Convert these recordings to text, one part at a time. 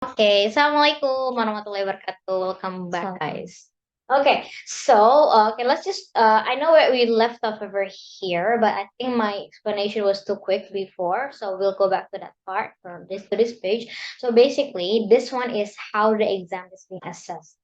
Okay, Assalamualaikum warahmatullahi wabarakatuh. Welcome back, So, guys. Okay, so let's just. I know where we left off over here, but I think my explanation was too quick before, so we'll go back to that part from this to this page. So basically, this one is how the exam is being assessed.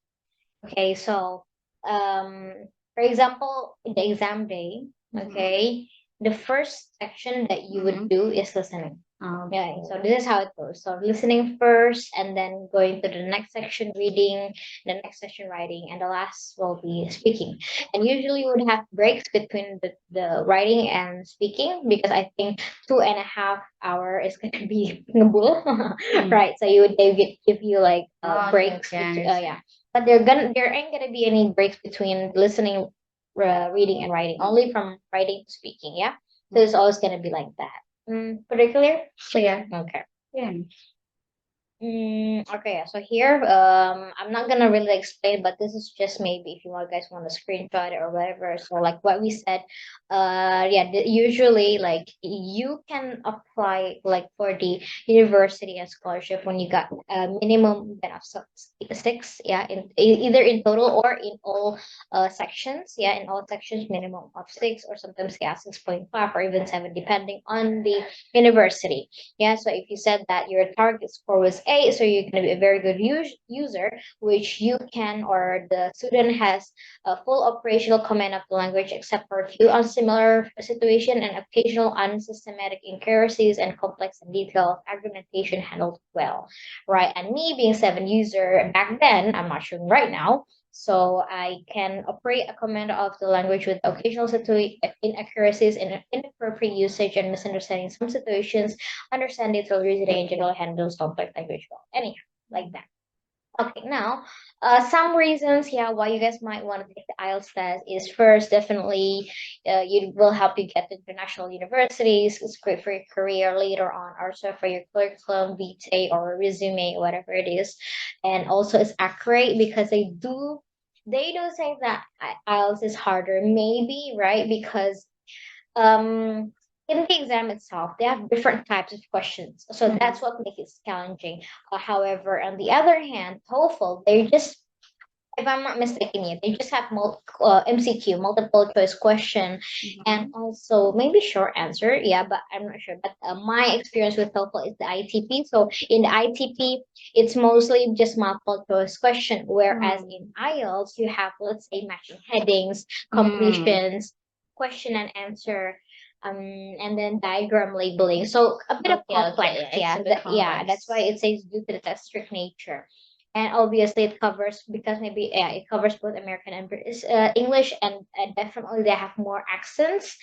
Okay, so for example, in the exam day, okay, the first section that you would do is listening. Yeah, so this is how it goes. So listening first, and then going to the next section, reading, the next section, writing, and the last will be speaking. And usually you would have breaks between the writing and speaking because I think 2.5 hour is going to be ngebul, right? So they give you like breaks. Yeah, but there ain't gonna be any breaks between listening, reading, and writing. Only from writing to speaking. Yeah, so it's always gonna be like that. Pretty clear? clear. Okay. Yeah. Okay, yeah. So here, I'm not gonna really explain, but this is just maybe if you guys want to screenshot it or whatever. So like what we said, yeah, usually like you can apply like for the university and scholarship when you got a minimum then of six, yeah, either in total or in all sections, yeah, in all sections minimum of six or sometimes yeah 6.5 or even seven depending on the university. Yeah, so if you said that your target score was 8, so you're going to be a very good user, which you can or the student has a full operational command of the language except for a few unsimilar situation and occasional unsystematic inaccuracies and complex and detailed argumentation handled well, right? And me being 7 user back then, I'm not sure right now, so I can operate a command of the language with occasional inaccuracies and inappropriate usage and misunderstanding some situations, understand it through reasoning in general handles complex language well. Anyhow, like that. Okay, now, some reasons, yeah, why you guys might want to take the IELTS test is first, definitely, it will help you get to international universities. It's great for your career later on, also for your curriculum, vitae, or resume, whatever it is. And also, it's accurate because they do say that IELTS is harder, maybe, right? Because um in the exam itself they have different types of questions, so that's what makes it challenging. However, on the other hand, TOEFL, they just, if I'm not mistaken, yeah, they just have MCQ, multiple choice question, and also maybe short answer. Yeah, but I'm not sure. But my experience with TOEFL is the ITP. So in the ITP, it's mostly just multiple choice question, whereas in IELTS, you have, let's say, matching headings, completions, question and answer. And then diagram labeling. So a bit of complex, yeah. Yeah, that's why it says due to the test strict nature. And obviously it covers because maybe yeah it covers both American and British English, and definitely they have more accents,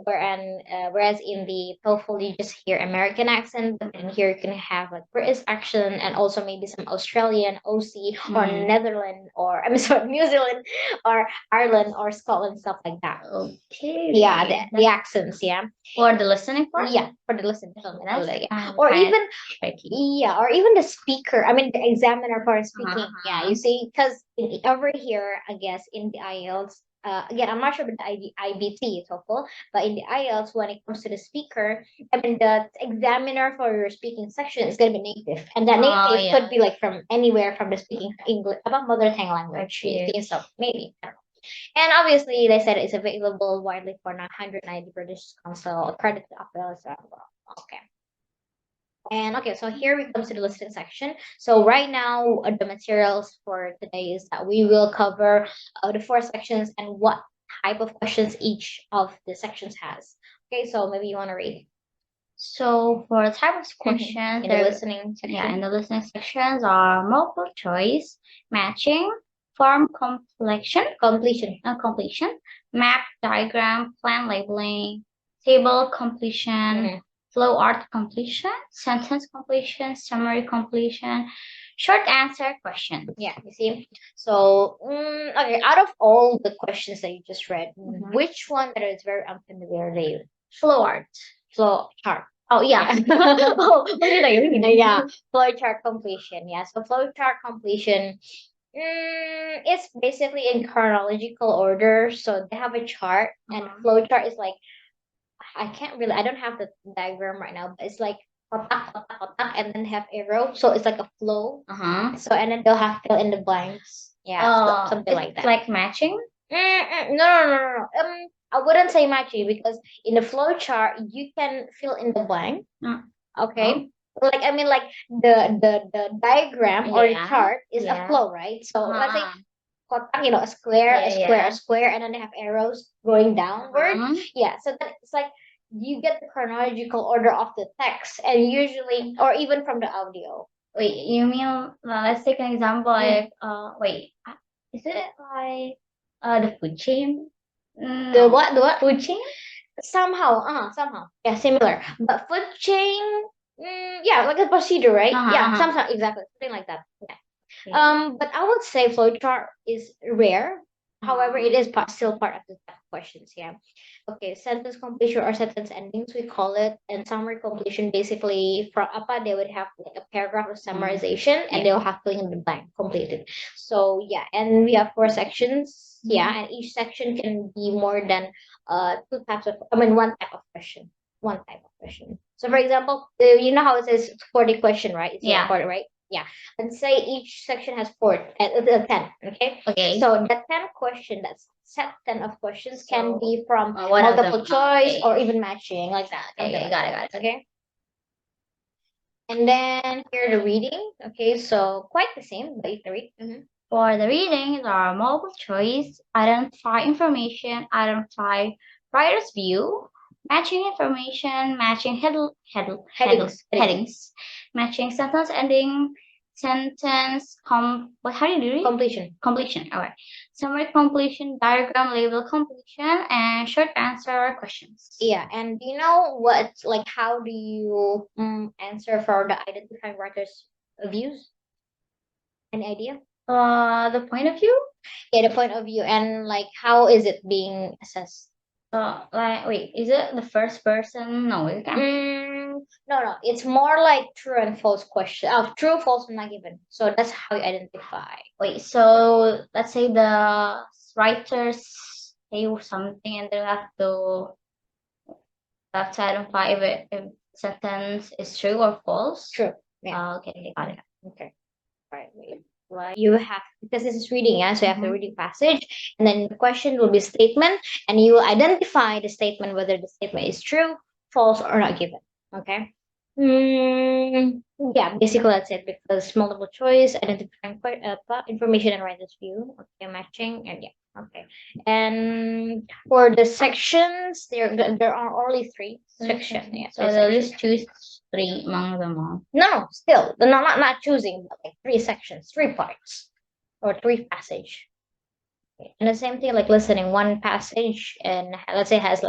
whereas in the TOEFL you just hear American accent, but in here you can have like British accent and also maybe some Australian OC or Netherlands or I'm sorry New Zealand or Ireland or Scotland, stuff like that. Okay. Yeah, the accents, yeah. For the listening part? Yeah, for the listening, That's yeah. Or kind of even tricky. yeah, or even the speaker. I mean, the examiner for speaking. Yeah, Uh-huh. you see, because over here, I guess in the IELTS, again, I'm not sure about the IBT TOEFL, but in the IELTS, when it comes to the speaker, I mean, the examiner for your speaking section is going to be native, and that native could be like from anywhere from the speaking English about mother tongue language. You think so? Maybe. I don't know. And obviously, they said it's available widely for 990 British Council accredited appeals as well. Okay. And okay, so here we come to the listing section. So right now, the materials for today is that we will cover the four sections and what type of questions each of the sections has. Okay, so maybe you want to read. So for the type of questions, In the listening section. yeah, in the listening sections are multiple choice, matching, form completion, map diagram, plan labeling, table completion, flow art completion, sentence completion, summary completion, short answer question. Yeah, you see. So, okay, out of all the questions that you just read, which one that is very unfamiliar to you? Flow art. Flow chart. Oh yeah. Oh, what did I read? Yeah, flow chart completion. Yeah, so flow chart completion. It's basically in chronological order. So they have a chart, and flow chart is like I can't really. I don't have the diagram right now, but it's like kotak, kotak, kotak, and then have arrow. So it's like a flow. Uh-huh. So and then they'll have fill in the blanks. Yeah, something like It's that. like matching. No. I wouldn't say matchy because in the flow chart you can fill in the blank. Okay. Like I mean, like the diagram or the Yeah, chart is a yeah. flow, right? So let's say Uh-huh. a square, Yeah, a square, yeah. a square, and then they have arrows going downward. Uh-huh. Yeah, so that it's like you get the chronological order of the text, and usually, or even from the audio. Wait, you mean let's take an example like wait, is it like the food chain? The what? The what? Food chain? Somehow, yeah, similar. But food chain, yeah, like a procedure, right? Yeah, somehow, exactly, something like that. Yeah. But I would say flowchart is rare. However, it is still part of the type of questions. Yeah. Okay, sentence completion or sentence endings, we call it, and summary completion. Basically, from apa they would have like a paragraph of summarization, and they'll have filling in the blank completed. So yeah, and we have 4 sections. Yeah, and each section can be more than two types of. I mean, one type of question. One type of question. So, for example, you know how it says 40 question, right? It's Yeah. 40, right? Yeah. Let's say each section has 10. Okay. Okay. So that 10 question, that's set 10 of questions can So, be from one of multiple them, choice okay. or even matching like that. Okay, something like got that, it. Okay. And then here the reading. Okay, so quite the same, but you can read. For the reading, there are multiple choice, identify information, identify writer's view, matching information, matching headings, matching sentence ending, what how do you do it? Completion. All right. Summary completion, diagram label completion, and short answer questions. Yeah, and do you know what, like, how do you answer for the identifying writers' views? Any idea? The point of view? Yeah, the point of view, and like, how is it being assessed? Like, wait, is it the first person? No, it can't. No. It's more like true and false question. Oh, true, false, not given. So that's how you identify. Wait, so let's say the writers say something and they have to identify if sentence is true or false. True. Yeah. Okay, got it. Okay. All right. Wait. Well, you have, because this is reading, yeah. So you have the reading passage, and then the question will be statement, and you will identify the statement whether the statement is true, false, or not given. Okay. Yeah, basically that's it, because multiple choice, identifying information and writer's view, okay, matching, and yeah, okay. And for the sections, there are only 3 sections. Yeah, So they'll just choose 3 among them all. No, still, not choosing, but like 3 sections, 3 parts, or 3 passage. And the same thing like listening, one passage, and let's say 10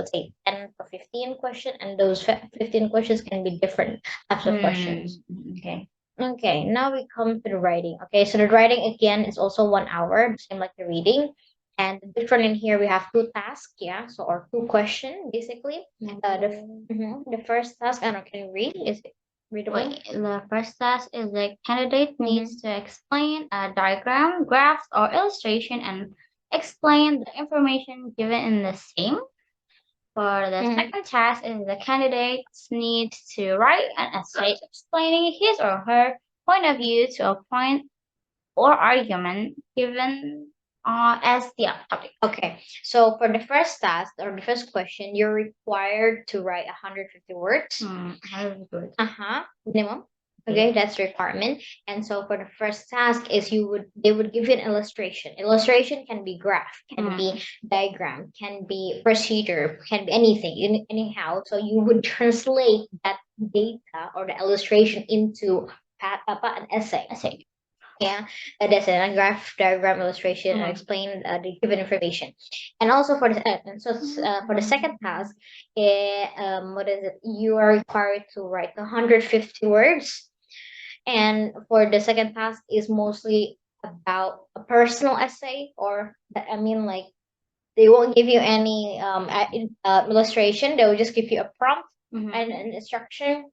or 15 question, and those 15 questions can be different types of questions. Okay. Okay, now we come to the writing. Okay, so the writing again is also 1 hour, same like the reading. And the different in here we have 2 tasks, yeah, so or 2 question basically. The first task, I don't know, can you read? Is it readable? Wait, the first task is the candidate needs to explain a diagram, graph, or illustration and explain the information given in the same. For the second task is the candidate needs to write an essay explaining his or her point of view to a point or argument given as the topic. Okay, so for the first task or the first question, you're required to write 150 words. 150 words. Minimum. Okay, that's the requirement. And so for the first task is they would give you an illustration. Illustration can be graph, can be diagram, can be procedure, can be anything, anyhow. So you would translate that data or the illustration into an essay. Yeah, that's it. A graph, diagram, illustration, and explain the given information. And also for for the second task, what is it? You are required to write 150 words. And for the second task is mostly about a personal essay, or I mean, like, they won't give you any illustration. They will just give you a prompt and an instruction.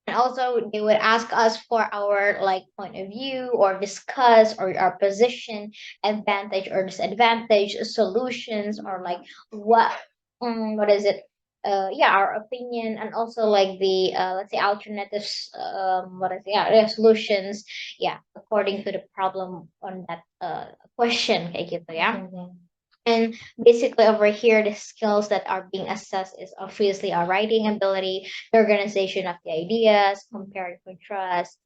And also they would ask us for our like point of view or discuss or our position, advantage or disadvantage, solutions, or like what is it? yeah, our opinion, and also like the let's say alternatives, what is, yeah, solutions, yeah, according to the problem on that question kayak gitu ya. And basically over here, the skills that are being assessed is obviously our writing ability, the organization of the ideas, compare and contrast,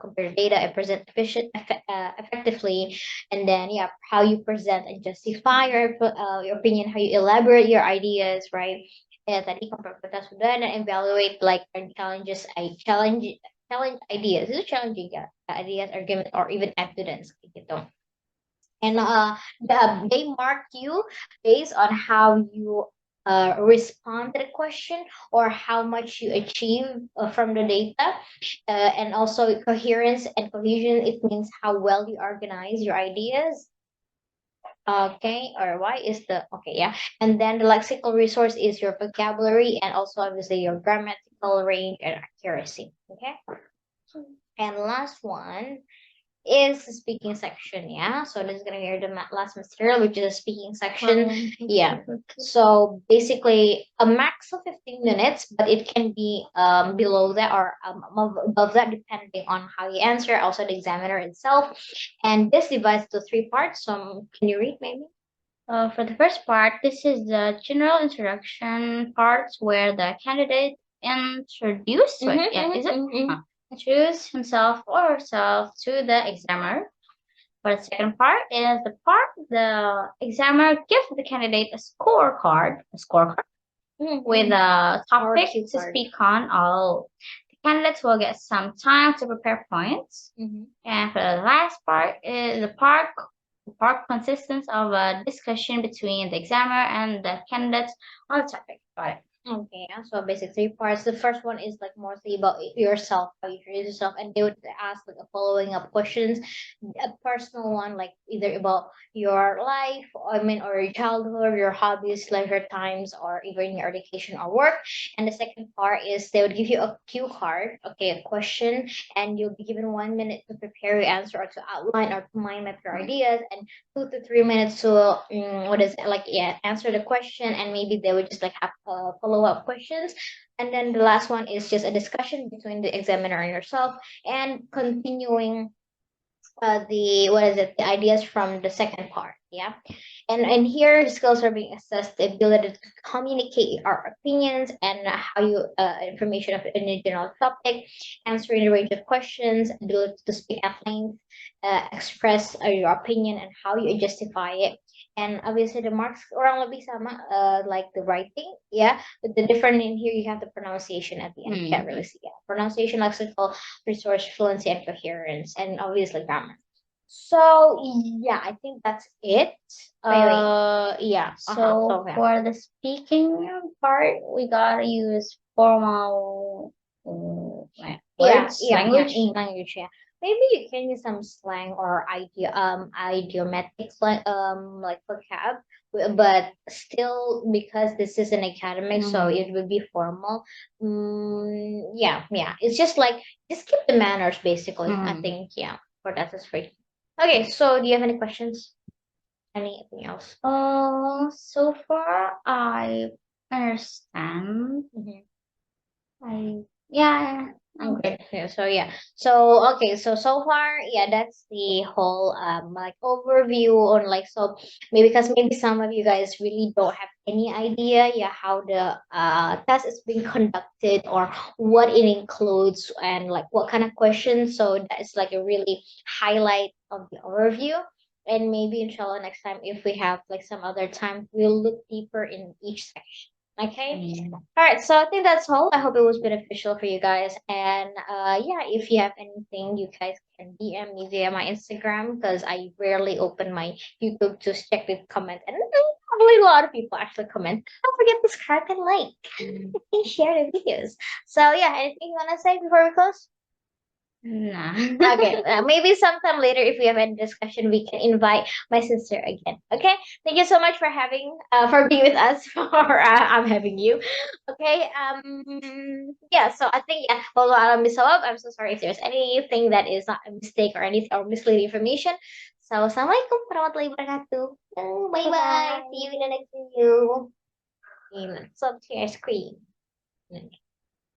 compare data and present effectively, and then yeah, how you present and justify your opinion, how you elaborate your ideas, right? Tadi compare kita sudah, and evaluate like and challenges, challenge ideas. Itu challenging ya, ideas, argument, or even evidence gitu. And they mark you based on how you respond to the question or how much you achieve from the data, and also coherence and cohesion. It means how well you organize your ideas. Okay, or why is the okay, yeah. And then the lexical resource is your vocabulary and also obviously your grammatical range and accuracy. Okay, and last one is the speaking section, yeah. So this is gonna be the last material, which is the speaking section. Yeah. So basically a max of 15 minutes, but it can be below that or above that depending on how you answer, also the examiner itself. And this divides to three parts. So can you read maybe? For the first part, this is the general introduction parts where the candidate introduce, wait, yeah, is it? Introduce himself or herself to the examiner. For the second part is the part the examiner gives the candidate a scorecard with a topic cue to card. speak on. All the candidates will get some time to prepare points. And for the last part is the part consists of a discussion between the examiner and the candidates on the topic. Got it. Okay, yeah. So basic three parts. The first one is like mostly about yourself, how you introduce yourself, and they would ask like a following up questions, a personal one, like either about your life, I mean, or your childhood, your hobbies, leisure times, or even your education or work. And the second part is they would give you a cue card, okay, a question, and you'll be given 1 minute to prepare your answer or to outline or to mind map your ideas, and 2 to 3 minutes to what is it like, yeah, answer the question, and maybe they would just like have follow-up questions. And then the last one is just a discussion between the examiner and yourself, and continuing the what is it, the ideas from the second part, yeah. And here the skills are being assessed, the ability to communicate our opinions and how you information of in a general topic, answering a range of questions, ability to speak at length, express your opinion and how you justify it. And obviously the marks orang lebih sama, like the writing, yeah. But the different in here, you have the pronunciation at the end. Can't really see it. Pronunciation, lexical resource, fluency, and coherence, and obviously grammar. So yeah, I think that's it. Yeah. So yeah. for the speaking part, we gotta use formal words, language. In language, yeah. Maybe you can use some slang or idiomatic like vocab, but still because this is an academic, so it would be formal. Yeah, yeah. It's just like just keep the manners basically. I think, yeah, for that is free. Okay, so do you have any questions? Anything else? So far I understand. Yeah, I'm good. Okay, yeah, so yeah. So okay, so far, yeah, that's the whole like overview on like, so maybe because maybe some of you guys really don't have any idea, yeah, how the test is being conducted or what it includes and like what kind of questions. So that's like a really highlight of the overview. And maybe inshallah next time if we have like some other time, we'll look deeper in each section. Okay. All right. So I think that's all. I hope it was beneficial for you guys. And yeah, if you have anything, you guys can DM me via my Instagram because I rarely open my YouTube to check the comment. And probably a lot of people actually comment. Don't forget to subscribe and like and share the videos. So yeah, anything you wanna say before we close? Nah. Okay, maybe sometime later if we have any discussion, we can invite my sister again. Okay, thank you so much for having for being with us. For I'm having you. Okay, yeah. So I think yeah. Follow alam bisawab. I'm so sorry if there's anything that is not a mistake or anything or misleading information. So assalamualaikum warahmatullahi wabarakatuh. Bye bye. See you in the next video. Sub to your screen.